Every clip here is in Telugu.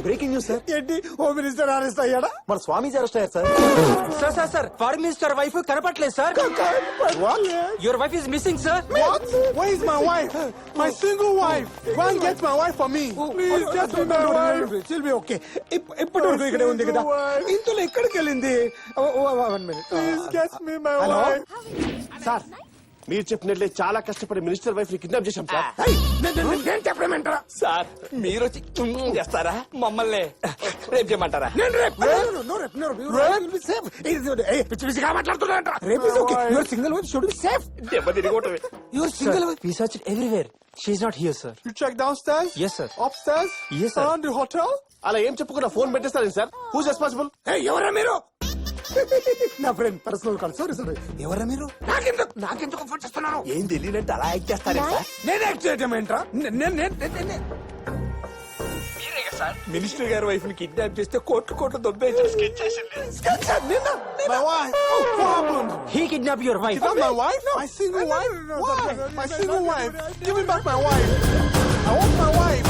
Breaking news sir. ఏంటి హోమ్ మినిస్టర్ అరెస్ట్ అయ్యాడా? మన స్వామీజీ అరెస్ట్ అయ్యారు sir. Sir foreign minister wife కనపట్లేదు sir. Your wife is missing sir. What? Where is my wife? My single wife. Go and get my wife for me. Please just be my wife. She'll be okay. ఇప్పటి వరకు ఇక్కడే ఉంది కదా. ఇంతలో ఎక్కడికి వెళ్ళింది? 1 minute. Please get me my wife. Sir మీరు చెప్పినట్లే చాలా కష్టపడి మినిస్టర్ వైఫ్ ని కిడ్నాప్ చేశాం సార్. నేను చెప్పలేమంటారా? సార్ మీరు వచ్చి చేస్తారా మమ్మల్ని రేపు చేయమంటారా? Everywhere she not here sir. You check downstairs? Yes, sir. Upstairs? Yes, sir. Around the hotel? అలా ఏం చెప్పకుండా ఫోన్ పెట్టేస్తారేం సార్? Who's responsible? ఎవరా మీరు? నా friend personal call. Sorry sorry. ఎవరా మీరు? నాకెందుకు ఫోన్ చేస్తున్నారు? ఏం తెలియనట్టు అలా యాక్ట్ చేస్తారా సార్? నేను యాక్ట్ చేయటం ఏంట్రా? మినిస్టర్ గారి వైఫ్ ని కిడ్నాప్ చేస్తే కోట్లు దొబ్బేసి My wife. What happened? He kidnap your wife. Is that my wife? My single wife? Why? My single wife. Give me back my wife. I want my wife.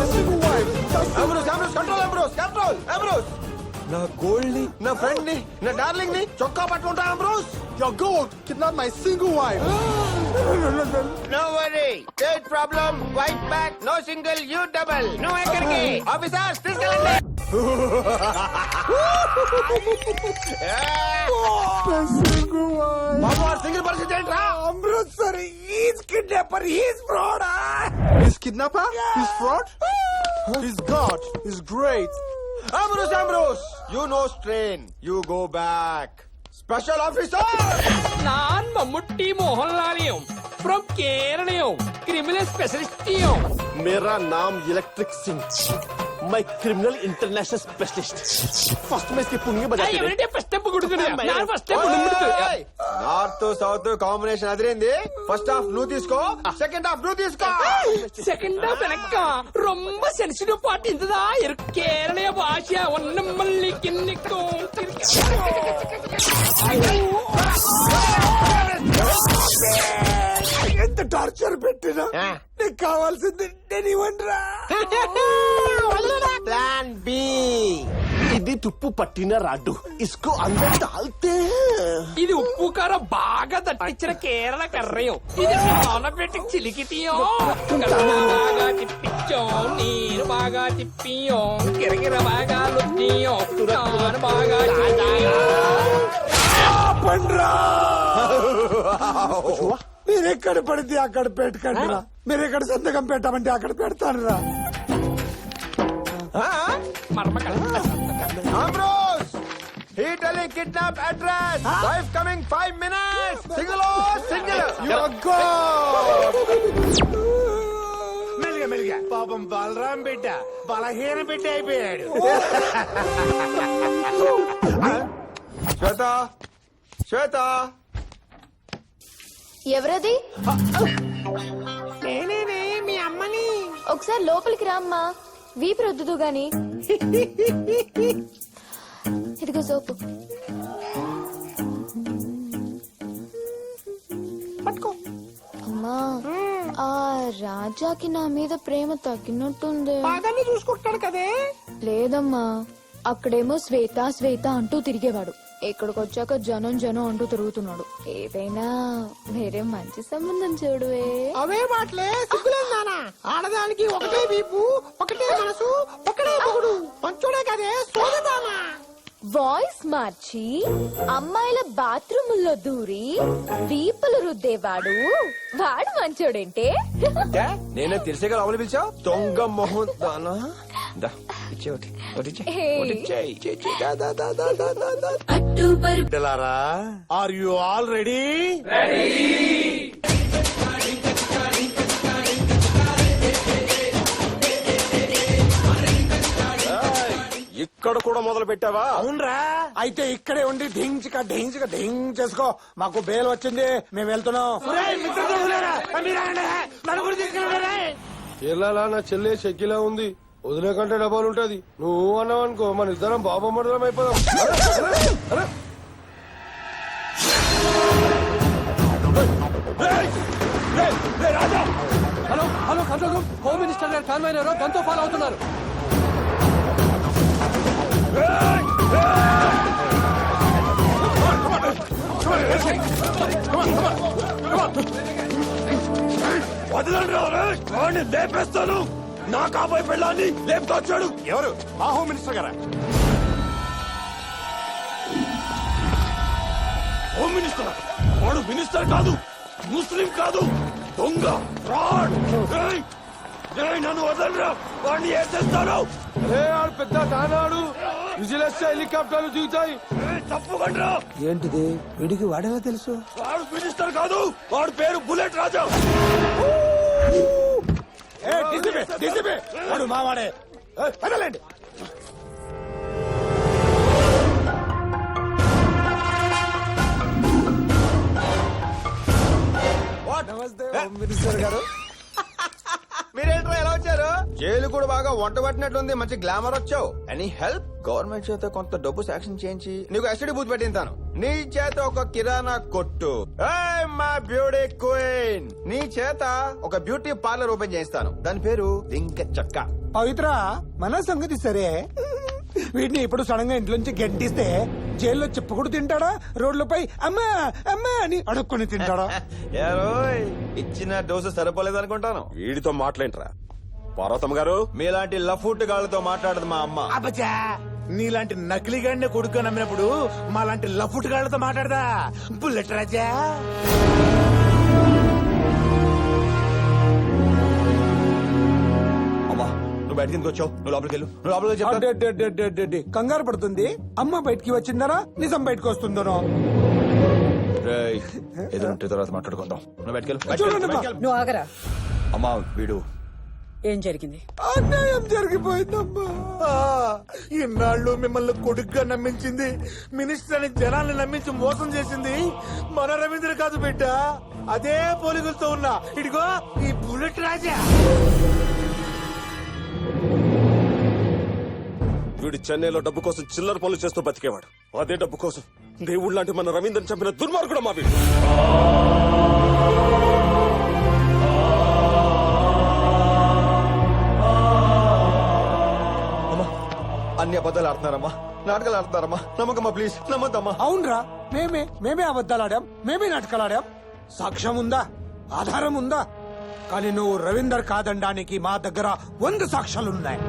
My single wife. Control. నా గోల్డ్ ని, నా ఫ్రెండ్ ని, నా డార్లింగ్ ని చొక్కా పట్టుకుంటా అంబ్రోస్. Your gold kidnapped my single wife. No worry. Third problem. White back. No single. You double. No ఎక్కడికి. Officers తీసుకెళ్ళండి. My single wife. బాబు ఆ సింగిల్ పరిస్థితి ఏంట్రా? Amritsar, he's kidnapper. He's fraud. He's kidnapper? He's fraud? He's God. He's great. అంబ్రోస్ you know strain. You go back. Special officer நான் மம்முட்டி மோகன்லாலியும் from கேரளையும் கிரிமினல் ஸ்பெஷலிஸ்டியும். मेरा नाम इलेक्ट्रिक सिंह. मैं क्रिमिनल इंटरनेशनल स्पेशलिस्ट. फर्स्ट में इसकी पुंगी बजाते ఎవరంటే ఫస్ట్ స్టెప్ కొడుకునే నేను ఫస్ట్ స్టెప్ కొడుకునే నార్త్ సౌత్ కాంబినేషన్ అదిరింది. ఫస్ట్ హాఫ్ నువ్వు తీసుకో, సెకండ్ హాఫ్ నువ్వు తీసుకో. செகண்ட் ஆஃப் எனக்கு ரொம்ப சென்சிட்டிவ் பார்ட் ఇంతదా కేరళ భాష ఒన్నం మళ్ళీ కిన్నికో ఎంత టార్చర్ పెట్టినా నీకు కావాల్సింది నేను ఇవ్వనురా. Plan B. ఇది తుప్పు పట్టిన రాడ్డు. ఇస్కో అందరు తాల్తే. ఇది ఉప్పు కారం బాగా దట్టించిన కేరళ కర్రయం. ఇది పెట్టి చిలికిటియో బాగా తిప్పించో నేను బాగా తిప్పియో కిరకిర బాగా లుట్టియో నాను బాగా పండ్రా. మీరెక్కడ పడితే అక్కడ పెట్టకండిరా. మీరెక్కడ సంతకం పెట్టమంటే అక్కడ పెడతానురా. Ambrose! He telling kidnap address. Wife coming 5 minutes. Single or single? You are God. మెల్లిగా పాపం బలరాం బిడ్డ బలహీన బిడ్డ అయిపోయాడు. శ్వేత ఎవరది? నేనేనే మీ అమ్మని. ఒకసారి లోపలికి రామ్మా. వీపు రుద్దుదు గాని. ఇదిగో సోపు. పట్టుకో. అమ్మా ఆ రాజాకి నా మీద ప్రేమ తగ్గినట్టుంది. బాగానే చూసుకుంటాడు కదే. లేదమ్మా, అక్కడేమో శ్వేత శ్వేత అంటూ తిరిగేవాడు. ఇక్కడికి వచ్చాక జనం జనం అంటూ తిరుగుతున్నాడు. ఏదైనా వేరే మంచి సంబంధం చూడువే. అవే మాటలే సిగ్గులేదు నానా. ఆడదానికి ఒకటే వీపు, ఒకటే మనసు, ఒకటే పొగుడు. పంచుడే కదే సోదదానా. వాయిస్ మార్చి అమ్మాయిల బాత్రూముల్లో దూరి వీపులు రుద్దేవాడు వాడు మంచోడేంటే? నేనే తెలిసేగా లోపల పిలిచావు. దొంగ మొహం దానా. Are you all ready? ఇక్కడ కూడా మొదలు పెట్టావా? అవునరా. అయితే ఇక్కడే ఉండి ఢించిక ఢించిక ఢింగ్ చేసుకో. మాకు బేల్ వచ్చింది, మేము వెళ్తున్నాం. ఎలా నా చెల్లె చెక్కిలా ఉంది. వదిలే కంటే డబ్బాలు ఉంటది. నువ్వు అన్నావు అనుకో మన ఇద్దరం బాబా మడదలం అయిపోదాం. Hello control room. Home minister గారు కాన్వాయ్ దాంతో ఫాలో అవుతున్నారు. వదలండి లేపేస్తాను. నా కాబోయే పెళ్ళాన్ని లేపుకొచ్చాడు. ఎవరు? మా హోమ్ మినిస్టర్ గారా? హోమ్ మినిస్టర్ వాడు మినిస్టర్ కాదు, ముస్లిం కాదు, దొంగ ఫ్రాడ్. నన్ను వదలరా, వాడిని ఏం చేస్తాను? ఆడు పెద్ద దానాడు. విజిలేస్తే హెలికాప్టర్లు దిగుతాయి. తప్పుకుండ్రా. ఏంటిది వీడికి వాడేలా తెలుసు? వాడు మినిస్టర్ కాదు, వాడి పేరు బుల్లెట్ రాజా. వాడు మావాడే. వదలండి. నమస్తే హోమ్ మినిస్టర్ గారు. మీరేంట్రా ఎలా వచ్చారు? జైలు కూడా బాగా వంట పట్టినట్లుంది. మంచి గ్లామర్ వచ్చావు. Any help? గవర్నమెంట్ చేత కొంత డబ్బు శాంక్షన్ చేయించి నీకు ఎస్టడీ బూత్ పెట్టింతాను. నీ చేత ఒక కిరాణా కొట్టు. మా బ్యూటీ క్వీన్, నీ చేత ఒక బ్యూటీ పార్లర్ ఓపెన్ చేయిస్తాను. దాని పేరు దింక చక్క. పవిత్ర, మన సంగతి సరే. వీటిని ఇప్పుడు సడన్ గా ఇంట్లోంచి గెంటిస్తే జైల్లో చెప్పుకుడు తింటాడా, రోడ్లపై అమ్మా అమ్మా అని అడుక్కుని తింటాడా? ఏరోయ్, ఇచ్చిన డోసు సరిపోలేదు అనుకుంటాను. వీడితో మాట్లాడరా పార్వతమ్మ గారు. మీలాంటి లఫూట్ గాళ్ళతో మాట్లాడదు మా అమ్మ. అబ్బచ్చా, నీలాంటి నకిలీగాడిని కొడుకు నమ్మినప్పుడు మాలాంటి లఫుట్ గాళ్ళతో మాట్లాడదా బుల్లెట్ రాజా? అమ్మా, నువ్వు బయటకి ఎందుకు వచ్చావు? నువ్వు లోపలికి వెళ్ళు. నువ్వు లోపలికి చెప్తా. అడ్డడ్డడ్డడ్డడ్డడ్డి. కంగారు పడుతుంది. అమ్మ బయటికి వచ్చిందనో నిజం బయటకు వస్తుందనో. రేయ్, ఎదురుంటే తర్వాత మాట్లాడుకుందాం. నువ్వు బయటకెళ్ళు. చూడండి అమ్మా. నువ్వు ఆగరా. అమ్మా, వీడు ఏం జరిగింది? అన్యాయం జరిగిపోయిందమ్మా. ఇన్నాళ్ళు మిమ్మల్ని కొడుగ్గా నమ్మించింది, మినిస్టర్ అని జనాల్ని నమ్మించి మోసం చేసింది మన రవీంద్ర కాదు బిడ్డ. అదే పోలికలతో ఉన్నా ఇదిగో ఈ బుల్లెట్ రాజా. వీడు చెన్నైలో డబ్బు కోసం చిల్లర పనులు చేస్తూ బతికేవాడు. అదే డబ్బు కోసం దేవుడు లాంటి మన రవీంద్రని చంపిన దుర్మార్గుడు మా వీడు. అన్ని అబద్ధాలు ఆడుతున్నారమ్మా, నాటకాలు ఆడుతున్నారమ్మా. నమ్మకమ్మా, ప్లీజ్ నమ్మద్దమ్మా. అవునరా, మేమే అబద్ధాలాడాం, మేమే నాటకాలాడాం. సాక్ష్యం ఉందా, ఆధారం ఉందా? కానీ నువ్వు రవీందర్ కాదనడానికి మా దగ్గర 100 సాక్ష్యాలున్నాయి.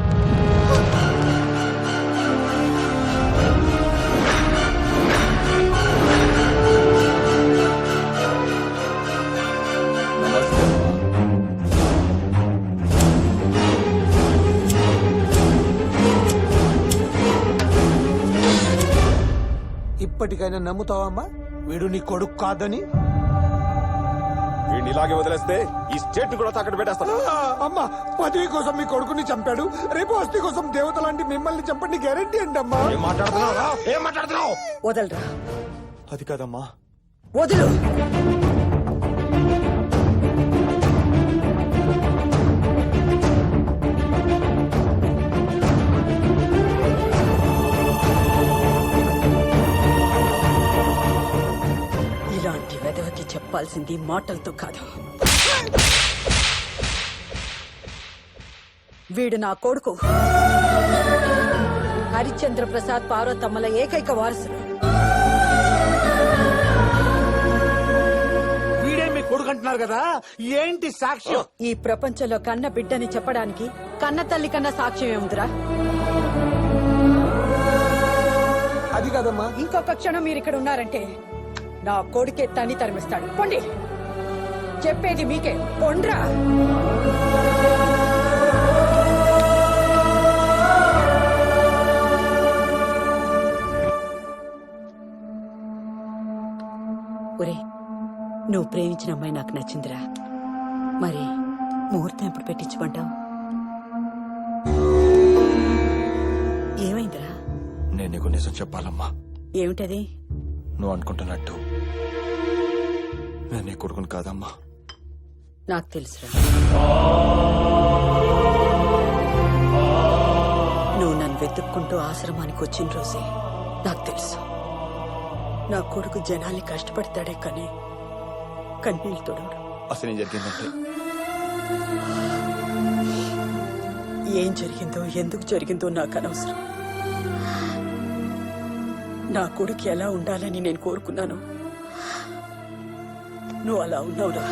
ఇప్పటికైనా నమ్ముతావమ్మా వీడు నీ కొడుకు కాదని? వీడిని ఇలాగే వదిలేస్తే ఈ స్టేట్ కూడా తాకట్టు పెట్టేస్తాను. అమ్మా, పదవి కోసం మీ కొడుకుని చంపాడు, రేపు ఆస్తి కోసం దేవత లాంటి మిమ్మల్ని చంపండి గ్యారెంటీ అండి అమ్మా. ఏం మాట్లాడుతున్నావు? ఏం మాట్లాడుతున్నావు? వదలరా. అది కాదమ్మా. వదులు. ఇలాంటి వెధవకి చెప్పాల్సింది మాటలతో కాదు. వీడు నా కొడుకు. హరిశ్చంద్ర ప్రసాద్ పార్వతమ్మల ఏకైక వారసుడు. వీడే మీ కొడుకు అంటున్నారు కదా, ఏంటి సాక్ష్యం? ఈ ప్రపంచంలో కన్న బిడ్డని చెప్పడానికి కన్న తల్లి కన్నా సాక్ష్యం ఏముందిరా? అది కాదమ్మా. ఇంకొక క్షణం మీరు ఇక్కడ ఉన్నారంటే నా కొడుకే తన్ని తరిమిస్తాడు. పొండి, చెప్పేది మీకే. పొండ్రా. ఒరే, నువ్వు ప్రేమించిన అమ్మాయి నాకు నచ్చిందిరా. మరి ముహూర్తం ఎప్పుడు పెట్టించుకుంటావు? ఏమైందిరా? నేను నీకు నిజం చెప్పాలమ్మా. ఏమిటది? నువ్వు అనుకుంటున్నట్టు నేను నీ కొడుకుని కాదమ్మా. నాకు తెలుసురా. నువ్వు నన్ను వెతుక్కుంటూ ఆశ్రమానికి వచ్చిన రోజే నాకు తెలుసు. నా కొడుకు జనాల్ని కష్టపడతాడే కానీ కన్నీళ్ళు తొడవడు. అసలు ఏం జరిగిందంటే, ఏం జరిగిందో ఎందుకు జరిగిందో నాకు అనవసరం. నా కొడుకు ఎలా ఉండాలని నేను కోరుకున్నాను నువ్వు అలా ఉన్నావురా.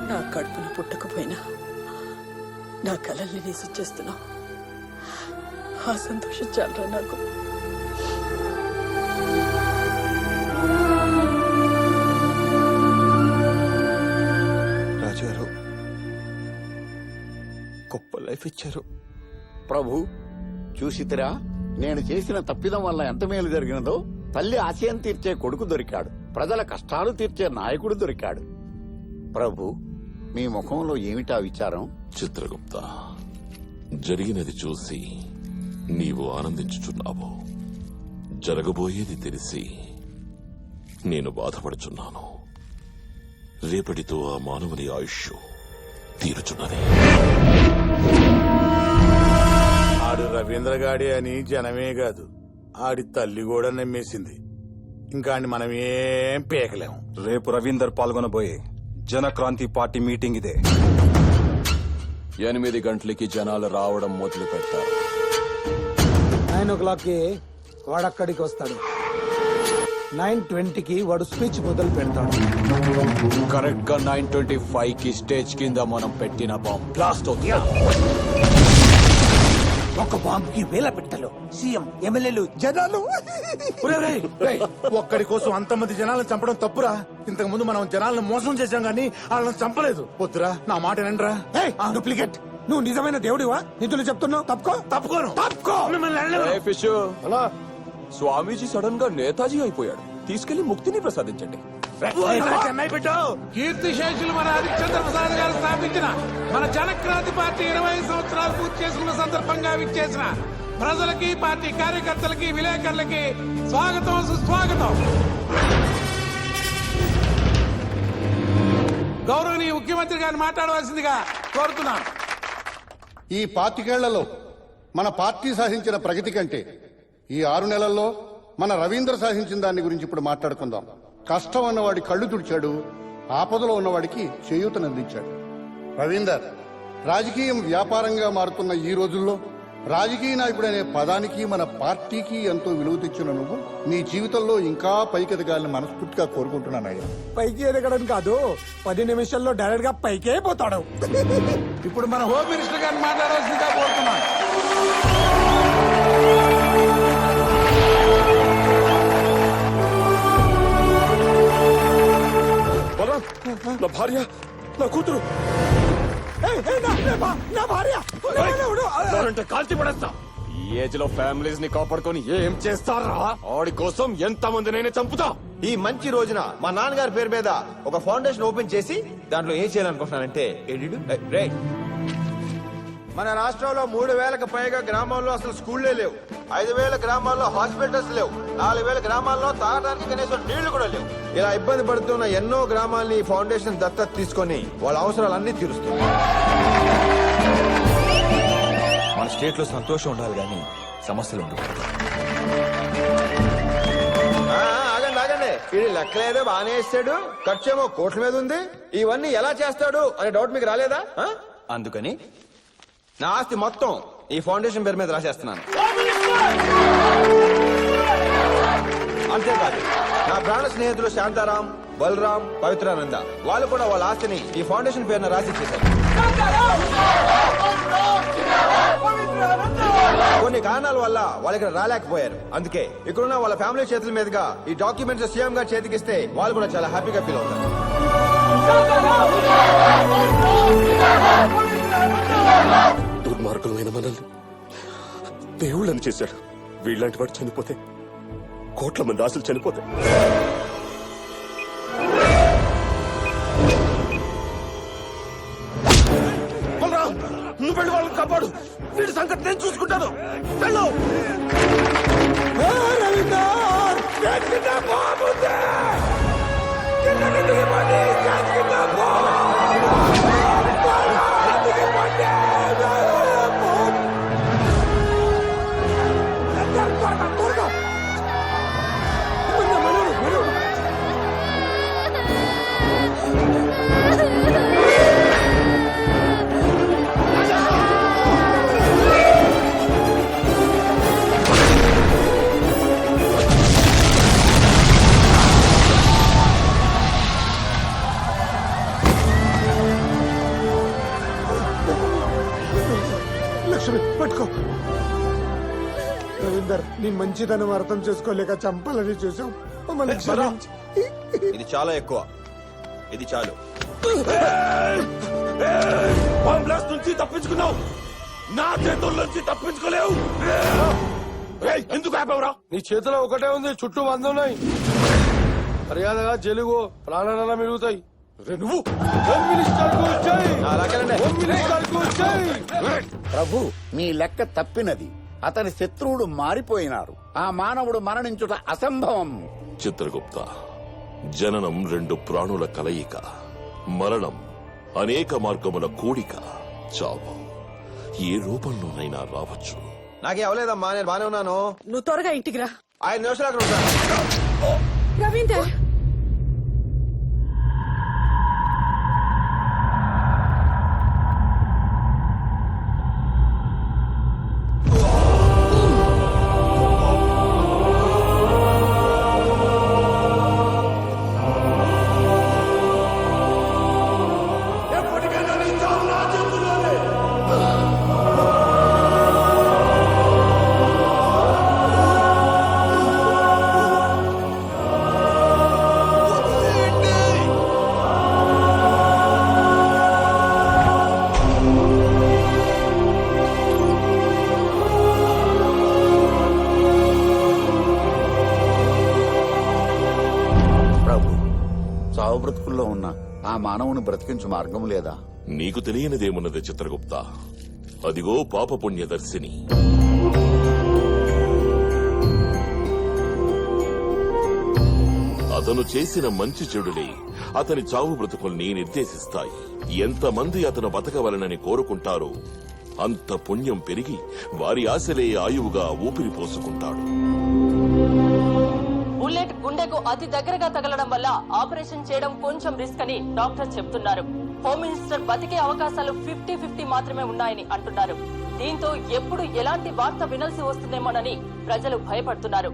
నా కడుపున పుట్టకపోయినా నా కలల్ని నిజం చేస్తున్నావు. ఆ సంతోషం చాలరా నాకు. రాజుగారు గొప్ప లైఫ్ ఇచ్చారు. ప్రభు చూసితిరా, నేను చేసిన తప్పిదం వల్ల ఎంత మేలు జరిగినదో. తల్లి ఆశయం తీర్చే కొడుకు దొరికాడు, ప్రజల కష్టాలు తీర్చే నాయకుడు దొరికాడు. ప్రభు, మీ ముఖంలో ఏమిటా విచారం? చిత్రగుప్త, జరిగినది చూసి నీవు ఆనందించుచున్నావు, జరగబోయేది తెలిసి నేను బాధపడుచున్నాను. రేపటితో ఆ మానవుని ఆయుష్ తీరుచున్నది. ఆడు రవీంద్ర గాడి అని జనమే కాదు, ఆడి తల్లి కూడా నమ్మేసింది. ఇంకా మనం ఏం పీకలేము. రేపు రవీందర్ పాల్గొనబోయే జనక్రాంతి పార్టీ మీటింగ్ ఇదే. 8 గంటలకి జనాలు రావడం మొదలు పెడతారు. 9 o'clockకి వాడు అక్కడికి వస్తాడు. 9:20కి వాడు స్పీచ్ మొదలు పెడతాడు. కరెక్ట్ గా 9:25కి స్టేజ్ కింద మనం పెట్టిన బాంబ్ బ్లాస్ట్ అవుతుంది. ఒక బాంబుకి వేల పెట్టలు, సీఎం, ఎమ్మెల్యేలు, జనాలు. ఒక్కడి కోసం అంతమంది జనాలను చంపడం తప్పురా. ఇంతకు ముందు మనం జనాలను మోసం చేశాం గానీ వాళ్ళని చంపలేదు. వద్దురా, నా మాట వినండిరా. డూప్లికేట్. నువ్వు నిజమైన దేవుడివా? నిధులు చెప్తున్నావు. తప్పుకోను. అలా స్వామీజీ సడన్ గా నేతాజీ అయిపోయాడు. తీసుకెళ్లి ముక్తిని ప్రసాదించండి. కీర్తి శేషులు మన హరిశ్చంద్ర ప్రసాద్ గారు స్థాపించిన మన జనక్రాంతి పార్టీ 20 సంవత్సరాలు పూర్తి చేసుకున్న సందర్భంగా విచ్చేసిన ప్రజలకి, పార్టీ కార్యకర్తలకి, విలేకరులకి స్వాగతం, సుస్వాగతం. గౌరవనీయ ముఖ్యమంత్రి గారిని మాట్లాడవలసిందిగా కోరుతున్నాను. ఈ 25 మన పార్టీ సాధించిన ప్రగతి కంటే ఈ 6 నెలల్లో మన రవీంద్ర సాధించిన దాని గురించి ఇప్పుడు మాట్లాడుకుందాం. కష్టం ఉన్నవాడి కళ్ళు తుడిచాడు, ఆపదలో ఉన్నవాడికి చేయూతనందించాడు. రవీందర్, రాజకీయం వ్యాపారంగా మారుతున్న ఈ రోజుల్లో రాజకీయ నాయకుడు అనే పదానికి, మన పార్టీకి ఎంతో విలువ తెచ్చిన నువ్వు నీ జీవితంలో ఇంకా పైకి ఎదగాలని మనస్ఫూర్తిగా కోరుకుంటున్నానయ్యా. పైకి ఎదగడం కాదు, 10 నిమిషాల్లో డైరెక్ట్ గా పైకే పోతాడు. ఇప్పుడు మన హోమ్ మినిస్టర్ గారిని మాట్లాడవలసిందిగా కోరుతున్నాను. నా భార్య, నా కూతురు నా భార్య కాల్చి పడేస్తా. ఈ ఏజ్ లో ఫ్యామిలీస్ ని కాపాడుకొని ఏం చేస్తారా? ఆడి కోసం ఎంత మందినైనా చంపుతా. ఈ మంచి రోజున మా నాన్నగారి పేరు మీద ఒక ఫౌండేషన్ ఓపెన్ చేసి దాంట్లో ఏం చేయాలనుకుంటున్నానంటే, మన రాష్ట్రంలో 3,000కు పైగా గ్రామాల్లో అసలు స్కూళ్లే లేవు. 5,000 గ్రామాల్లో హాస్పిటల్స్ లేవు. 4,000 గ్రామాల్లో తాగడానికి కనీసం నీళ్లు కూడా లేవు. ఇలా ఇబ్బంది పడుతున్న ఎన్నో గ్రామాల్ని ఫౌండేషన్ దత్తత తీసుకొని వాళ్ళ అవసరాలన్నీ తీరుస్తుంది. మన స్టేట్ లో సంతోషం ఉండాలి కానీ సమస్యలు ఉండకూడదు. ఆగండి ఆగండి, ఇది లెక్కలేదో బాగానే వేస్తాడు, ఖర్చేమో కోట్ల మీద ఉంది. ఇవన్నీ ఎలా చేస్తాడు అనే డౌట్ మీకు రాలేదా? అందుకని నా ఆస్తి మొత్తం ఈ ఫౌండేషన్ పేరు మీద రాసేస్తున్నాను. అంతేకాదు, నా ప్రాణ స్నేహితులు శాంతారాం, బలరాం, పవిత్రానంద వాళ్ళు కూడా వాళ్ళ ఆస్తిని ఈ ఫౌండేషన్ పేరున రాసి ఇచ్చేశారు. కొన్ని కారణాల వల్ల వాళ్ళు ఇక్కడ రాలేకపోయారు. అందుకే ఇక్కడున్న వాళ్ళ ఫ్యామిలీ చేతుల మీదుగా ఈ డాక్యుమెంట్స్ సీఎం గారు చేతికిస్తే వాళ్ళు కూడా చాలా హ్యాపీగా ఫీల్ అవుతారు. దుర్మార్గులమైన మనల్ని దేవుళ్ళని చేశాడు. వీళ్ళంటి వాడు చనిపోతే కోట్ల మంది ఆశలు చనిపోతాయి. నువ్వు వెళ్ళి వాళ్ళని కాపాడు. వీడి సంగతి నేను చూసుకుంటాను. వెళ్ళు. లక్ష్మి పట్టుకో. రవీందర్ నీ మంచిదనం అర్థం చేసుకోలేక చంపాలని చూసాం. మమ్మల్ని క్షమించు. ఇది చాలా ఎక్కువ, ఇది చాలు. బాంబ్ బ్లాస్ట్ నుంచి తప్పించుకున్నావు, నా చేతుల నుంచి తప్పించుకోలేవు. ఏయ్, ఎందుకు ఆపావురా? నీ చేతిలో ఒకటే ఉంది, చుట్టూ 100 ఉన్నాయి. మర్యాదగా జలుగు ప్రాణాల మిగులుతాయి. నువ్వు ప్రభు మీ లెక్క తప్పినది. అతని శత్రువుడు మారిపోయినారు. ఆ మానవుడు మరణించుట అసంభవం. చిత్రగుప్త, జననం 2 ప్రాణుల కలయిక, మరణం అనేక మార్గముల కూడిక. చావు ఏ రూపంలోనైనా రావచ్చు. నాకే అవలేదమ్మా, నేను బానే ఉన్నాను. నువ్వు త్వరగా ఇంటికి రా. 5 నిమిషాలు అక్కడ ఉంటాను. రవీందర్ ఎప్పటికైనా నీ చావు నా చేతుల్లోనే. ప్రభు, చావు బ్రతుకుల్లో ఉన్న ఆ మానవుని బ్రతికించు మార్గం లేదా? నీకు తెలియనిదేమున్నది చిత్రగుప్త. అదిగో పాపపుణ్యదర్శిని. అతను చేసిన మంచి చెడులే అతని చావు బ్రతుకుల్ని నిర్దేశిస్తాయి. ఎంతమంది అతను బతకవలనని కోరుకుంటారో అంత పుణ్యం పెరిగి వారి ఆశలే ఆయువుగా ఊపిరి పోసుకుంటాడు. బుల్లెట్ గుండెకు అతి దగ్గరగా తగలడం వల్ల ఆపరేషన్ చేయడం కొంచెం రిస్క్ అని డాక్టర్ చెప్తున్నారు. హోమ్ మినిస్టర్ బతికే అవకాశాలు 50-50 మాత్రమే ఉన్నాయని అంటున్నారు. దీంతో ఎప్పుడు ఎలాంటి వార్త వినాల్సి వస్తుందేమోనని ప్రజలు భయపడుతున్నారు.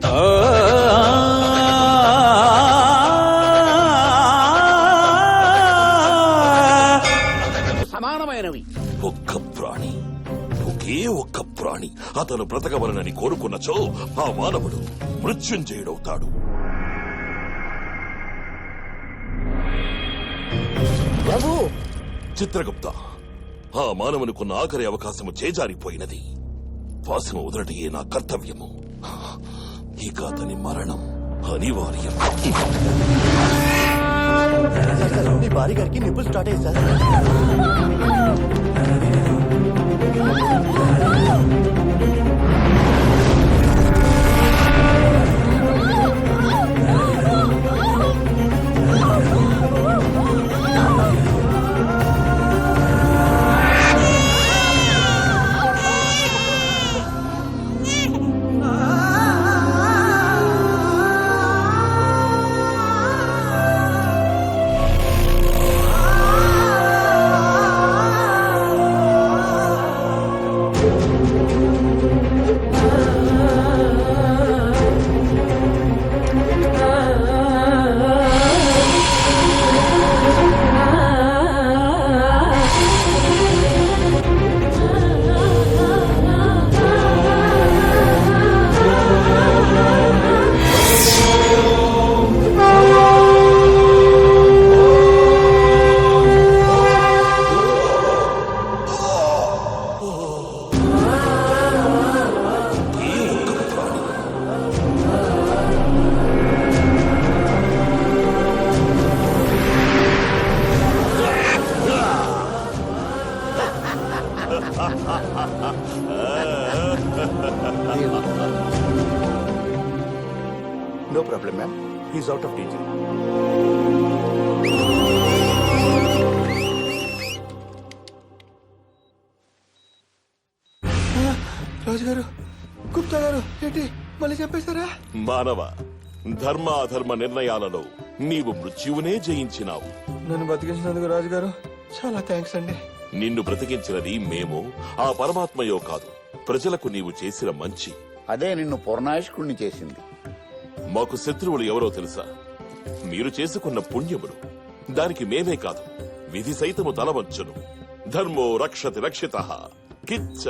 సమానమైనవి. ఒక్క ప్రాణి, ఒకే ఒక్క ప్రాణి అతను బ్రతకవలనని కోరుకున్నచో ఆ మానవుడు మృత్యుంజయుడవుతాడు. ప్రభు, చిత్రగుప్త, ఆ మానవునికున్న ఆఖరి అవకాశము చేజారిపోయినది. పాశము వదలటయే నా కర్తవ్యము. ఇక అతని మరణం అనివార్యం. మీ భార్య గారికి నిప్పులు స్టార్ట్ అయ్యి sir. No problem, ma'am. He's out of danger. రాజుగారు, గుప్తా గారు, ఏంటి మళ్ళీ చెప్పేశారా? మానవ, ధర్మ అధర్మ నిర్ణయాలలో నీవు మృత్యువునే జయించినావు. నన్ను బతికించినందుకు రాజుగారు చాలా థ్యాంక్స్ అండి. నిన్ను బ్రతికించినది మేము, ఆ పరమాత్మయో కాదు, ప్రజలకు నీవు చేసిన మంచి. అదే నిన్ను పూర్ణాయుష్కుణ్ణి చేసింది. మాకు శత్రువులు ఎవరో తెలుసా? మీరు చేసుకున్న పుణ్యములు. దానికి మేమే కాదు, విధి సైతము తలవంచును. ధర్మో రక్షతి రక్షితః. కిచ్చ